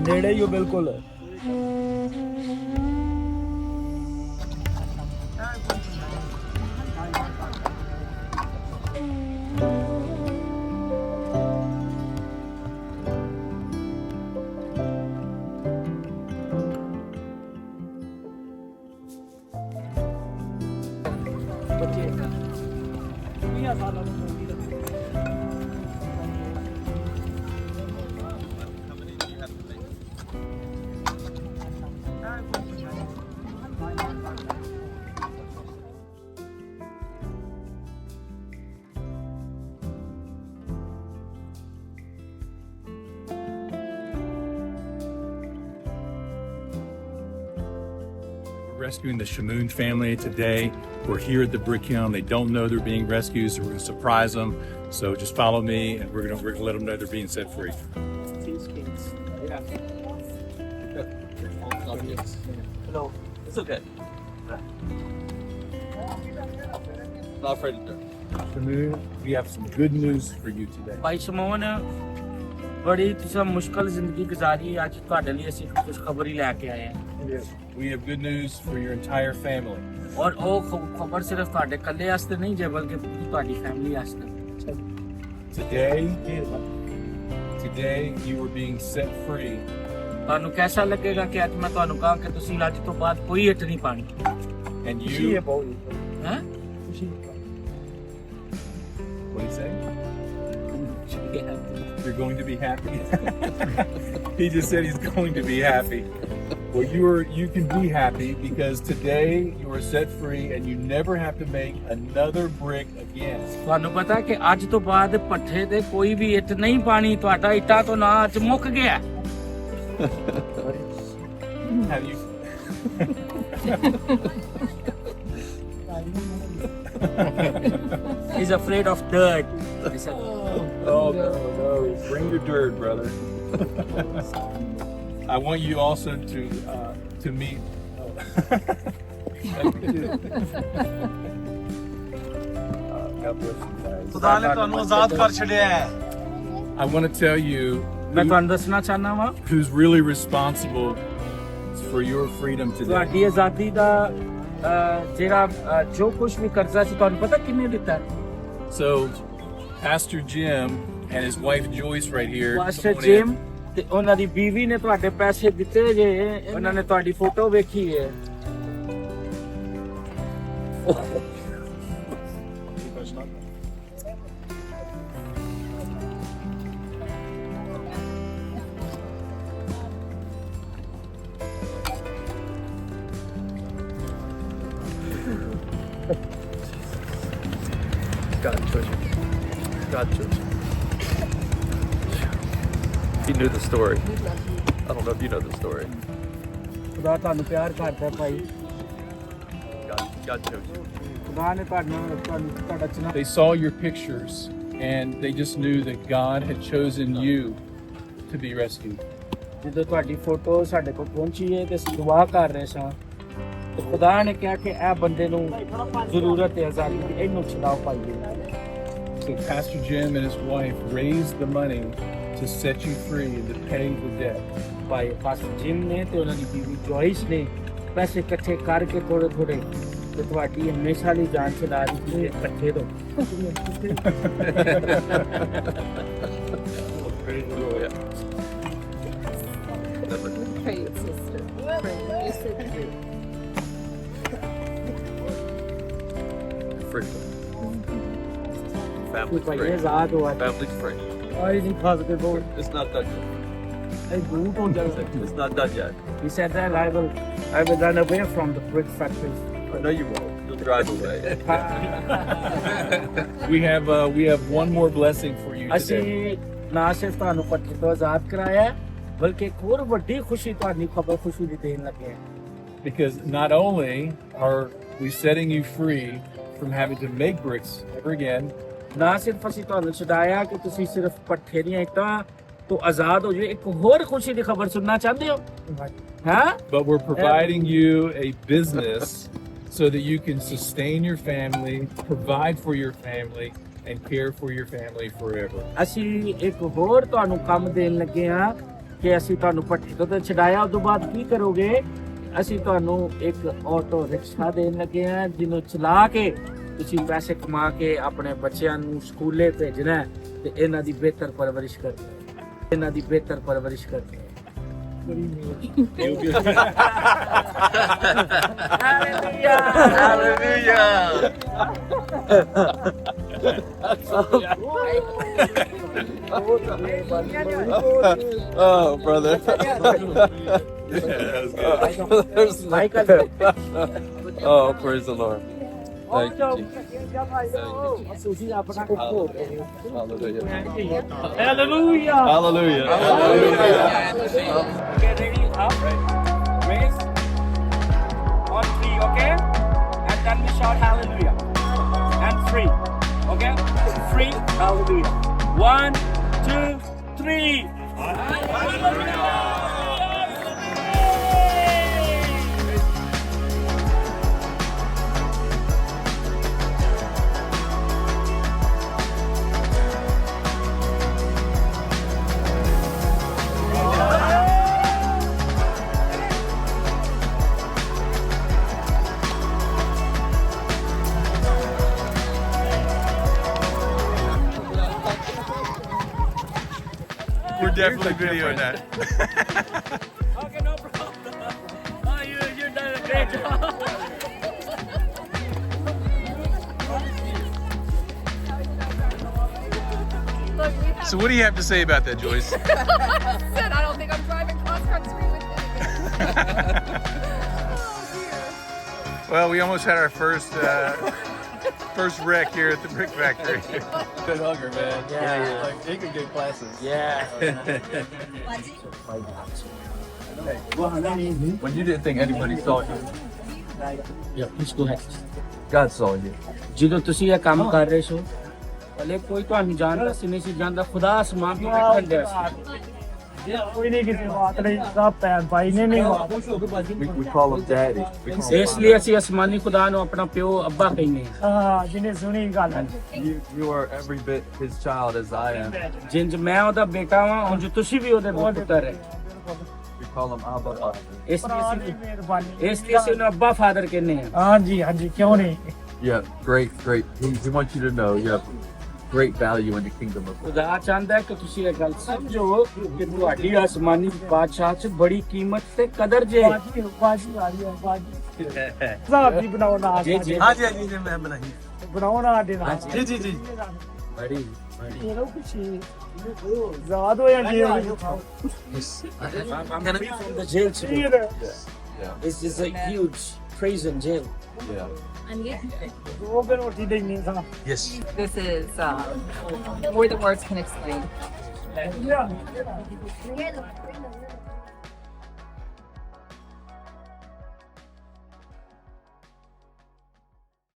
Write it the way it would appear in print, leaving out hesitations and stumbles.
नेड़े ही हो बिल्कुल। Rescuing the Shamoon family today. We're here at the brick kiln. They don't know they're being rescued, so we're going to surprise them. So just follow me, and we're going to let them know they're being set free. No, it's okay. Not afraid to do. Shamoon, we have some good news for you today. भाई शमून बड़ी तुसा मुश्किल जिंदगी गुजारी आज ਤੁਹਾਡੇ ਲਈ ਅਸੀਂ ਕੁਝ ਖਬਰ ਹੀ ਲੈ ਕੇ ਆਏ ਹਾਂ We have good news for your entire family. ਔਰ ਉਹ ਖਬਰ ਸਿਰਫ ਤੁਹਾਡੇ ਇਕੱਲੇ ਵਾਸਤੇ ਨਹੀਂ ਜੇ ਬਲਕਿ ਪੂਰੀ ਤੁਹਾਡੀ ਫੈਮਿਲੀ ਵਾਸਤੇ Today you are being set free. ਤੁਹਾਨੂੰ ਕਿਹਦਾ ਲੱਗੇਗਾ ਕਿ ਅੱਜ ਮੈਂ ਤੁਹਾਨੂੰ ਕਹਾਂ ਕਿ ਤੁਸੀਂ ਅੱਜ ਤੋਂ ਬਾਅਦ ਕੋਈ ਇੱਟ ਨਹੀਂ ਪਾਣੀ And you ਹੈ What do you say? You're going to be happy. He just said he's going to be happy. Well, you can be happy because today you are set free and you never have to make another brick again. ਤੁਹਾਨੂੰ ਪਤਾ ਕਿ ਅੱਜ ਤੋਂ ਬਾਅਦ ਪੱਠੇ ਤੇ ਕੋਈ ਵੀ ਇੱਟ ਨਹੀਂ ਪਾਣੀ ਤੁਹਾਡਾ ਇੱਟਾਂ ਤੋਂ ਨਾ ਅੱਜ ਮੁੱਕ ਗਿਆ Have you? He's afraid of dirt. Oh no, bring your dirt, brother. I want you also to meet. God bless you guys. खुदा ने ਤੁਹਾਨੂੰ ਆਜ਼ਾਦ ਕਰ ਛੱਡਿਆ ਹੈ I want to tell you ਮੈਂ ਤੁਹਾਨੂੰ ਦੱਸਣਾ ਚਾਹਨਾ ਵਾਂ who's really responsible for your freedom today. ਤੁਹਾਡੀ ਆਜ਼ਾਦੀ ਦਾ ਜਿਹੜਾ ਜੋ ਕੁਝ ਵੀ ਕਰਜ਼ਾ ਸੀ ਤੁਹਾਨੂੰ ਪਤਾ ਕਿੰਨੇ ਦਿੱਤਾ So, Pastor Jim and his wife Joyce right here. Master gym ਤੇ ਉਹਨਾਂ ਦੀ ਬੀਵੀ ਨੇ ਤੁਹਾਡੇ ਪੈਸੇ ਦਿੱਤੇ ਜੇ ਉਹਨਾਂ ਨੇ ਤੁਹਾਡੀ ਫੋਟੋ ਵੇਖੀ ਹੈ God chose you. God chose you. He knew the story. I don't know if you know the story. ਖੁਦਾ ਤੁਹਾਨੂੰ ਪਿਆਰ ਕਰਦਾ ਭਾਈ God chose you. ਖੁਦਾ ਨੇ ਤੁਹਾਡਾ ਚੁਣਾ They saw your pictures and they just knew that God had chosen you to be rescued. ਜਦੋਂ ਤੁਹਾਡੀ photo ਸਾਡੇ ਕੋਲ ਪਹੁੰਚੀ ਹੈ ਤੇ ਅਸੀਂ ਦੁਆ ਕਰ ਰਹੇ ਸਾਂ ਤੇ ਖੁਦਾ ਨੇ ਕਿਹਾ ਕਿ ਇਹ ਬੰਦੇ ਨੂੰ ਜ਼ਰੂਰਤ ਹੈ ਆਜ਼ਾਦੀ ਦੀ ਇਹਨੂੰ ਛੁਡਾਓ ਪਾਈਏ So Pastor Jim and his wife raised the money to set you free and to pay the debt. Bhai pastor gym ਨੇ ਤੇ ਉਹਨਾਂ ਦੀ ਬੀਵੀ ਜੋਇਸ ਨੇ ਪੈਸੇ ਇਕੱਠੇ ਕਰਕੇ ਥੋੜੇ ਥੋੜੇ ਤੇ ਤੁਹਾਡੀ ਹਮੇਸ਼ਾ ਲਈ ਜਾਨ ਛੁਡਾ ਦਿੱਤੀ ਹੈ ਇਕੱਠੇ ਤੋਂ Pray it, sister. Pray it. Yes, it is. Free. ਕਿ Family's ਭਾਈ free. ਆਜ਼ਾਦ ਹੋ ਅੱਜ Family's free. ਆਈ ਨਹੀਂ ਫਸ ਕੇ ਬੋਲ It's not done yet. ਇਹ ਝੂਠ ਹੋ ਜਾਂਦਾ It's not done yet. He said that I will run away from the brick factories. I know you won't. You'll drive away. We have one more blessing for you ਅਸੀਂ today. ਨਾ ਸਿਰਫ ਤੁਹਾਨੂੰ ਪੱਠੇ ਤੋਂ ਆਜ਼ਾਦ ਕਰਾਇਆ ਬਲਕਿ ਇੱਕ ਹੋਰ ਵੱਡੀ ਖੁਸ਼ੀ ਤੁਹਾਨੂੰ ਖਬਰ ਖੁਸ਼ੀ ਦੀ ਦੇਣ ਲੱਗੇ ਹਾਂ Because not only are we setting you free from having to make bricks ever again, ਨਾ ਸਿਰਫ ਅਸੀਂ ਤੁਹਾਨੂੰ ਛਡਾਇਆ ਕਿ ਤੁਸੀਂ ਸਿਰਫ ਪੱਠੇ ਦੀਆਂ ਇੱਟਾਂ ਤੋਂ ਆਜ਼ਾਦ ਹੋ ਜਾਓ ਇੱਕ ਹੋਰ ਖੁਸ਼ੀ ਦੀ ਖਬਰ ਸੁਣਨਾ ਚਾਹੁੰਦੇ ਹੋ ਹਾਂ but we're providing you a business so that you can sustain your family, provide for your family, and care for your family forever. ਅਸੀਂ ਇੱਕ ਹੋਰ ਤੁਹਾਨੂੰ ਕੰਮ ਦੇਣ ਲੱਗੇ ਹਾਂ ਕਿ ਅਸੀਂ ਤੁਹਾਨੂੰ ਭੱਠੀ ਤੋਂ ਤਾਂ ਛਡਾਇਆ, ਉਸ ਤੋਂ ਬਾਅਦ ਕੀ ਕਰੋਗੇ? ਅਸੀਂ ਤੁਹਾਨੂੰ ਇੱਕ ਆਟੋ ਰਿਕਸ਼ਾ ਦੇਣ ਲੱਗੇ ਹਾਂ, ਜਿਹਨੂੰ ਚਲਾ ਕੇ ਤੁਸੀਂ ਪੈਸੇ ਕਮਾ ਕੇ ਆਪਣੇ ਬੱਚਿਆਂ ਨੂੰ ਸਕੂਲੇ ਭੇਜਣਾ ਹੈ ਤੇ ਇਹਨਾਂ ਦੀ ਬਿਹਤਰ ਪਰਵਰਿਸ਼ ਕਰਨੀ, ਇਹਨਾਂ ਦੀ ਬਿਹਤਰ ਪਰਵਰਿਸ਼ ਕਰਨੀ। Oh, brother. Oh, praise the Lord. Thank you, Jesus. Hallelujah. Hallelujah. Get ready, up, raise, on 3, okay? And then we shout hallelujah. And 3, okay? 3, hallelujah. 1, 2, 3. Hallelujah. We're definitely videoing that. Okay, no problem. Oh, you're done a great job. Look, we have So what do you have to say about that, Joyce? said I don't think I'm driving cross country with him. Oh dear. Well, we almost had our first wreck here at the brick factory. Good hugger, man. Yeah. Like, he could get classes. Yeah. When you didn't think anybody saw you, Yeah, please go ahead. God saw you. ਜਦੋਂ ਤੁਸੀਂ ਇਹ ਕੰਮ ਕਰ ਰਹੇ ਹੋ, ਭਲੇ ਕੋਈ ਤੁਹਾਨੂੰ ਜਾਣਦਾ ਸੀ ਨਹੀਂ ਸੀ ਜਾਣਦਾ, ਖੁਦਾ ਅਸਮਾਨ ਤੋਂ ਵੇਖਣ ਡਿਆ ਸੀ। ਕੋਈ ਨਹੀਂ ਕਿਸੇ ਬਾਤ ਨਹੀਂ, ਸਭ ਭੈਣ ਭਾਈ ਨੇ ਨਹੀਂ We call him daddy. We call him ਇਸ ਲਈ ਅਸੀਂ ਅਸਮਾਨੀ ਖੁਦਾ ਨੂੰ ਆਪਣਾ ਪਿਓ ਅੱਬਾ ਕਹਿੰਦੇ ਹਾਂ। ਹਾਂ ਜਿਹਨੇ ਸੁਣੀ ਗੱਲ you are every bit his child as I am. ਜਿੰਜ ਮੈਂ ਉਹਦਾ ਬੇਟਾ ਵਾਂ, ਉਂਝ ਤੁਸੀਂ ਵੀ ਉਹਦੇ ਪੁੱਤਰ ਹੈ। We call him Abba Father. ਇਸ ਲਈ ਭਰਾ ਅਸੀਂ ਦੀ ਮਿਹਰਬਾਨੀ। ਇਸ ਲਈ ਅਸੀਂ ਉਹਨੂੰ ਅੱਬਾ ਫਾਦਰ ਕਹਿੰਦੇ ਹਾਂ। ਹਾਂਜੀ ਹਾਂਜੀ ਕਿਉਂ ਨਹੀਂ। Yeah, great. He wants you to know you have great value in the kingdom of God. ਖੁਦਾ ਚਾਹੁੰਦਾ ਹੈ ਕਿ ਤੁਸੀਂ ਇਹ ਗੱਲ ਸਮਝੋ ਕਿ ਤੁਹਾਡੀ ਅਸਮਾਨੀ ਬਾਦਸ਼ਾਹ 'ਚ ਬੜੀ ਕੀਮਤ ਤੇ ਕਦਰ ਜੇ। ਬਾਜੀ ਆ ਰਹੀ ਹੈ ਬਾਜੀ। ਸਾਹਿਬ ਜੀ ਬਣਾਉਣਾ ਜੀ ਜੀ जी मैं बनाई. ਬਣਾਉਣਾ ਸਾਡੇ ਨਾਲ। जी. ਬੜੀ ਇਹੋ ਕੁਛ ਜ਼ਾਦ ਹੋ ਜਾਂਦੀ ਹੈ। I'm free from the jail today. This is a huge prison jail. Yeah. ਦੋ ਦਿਨ ਰੋਟੀ ਦੇਣੀ ਸਾਂ। Yes. This is more than words can explain.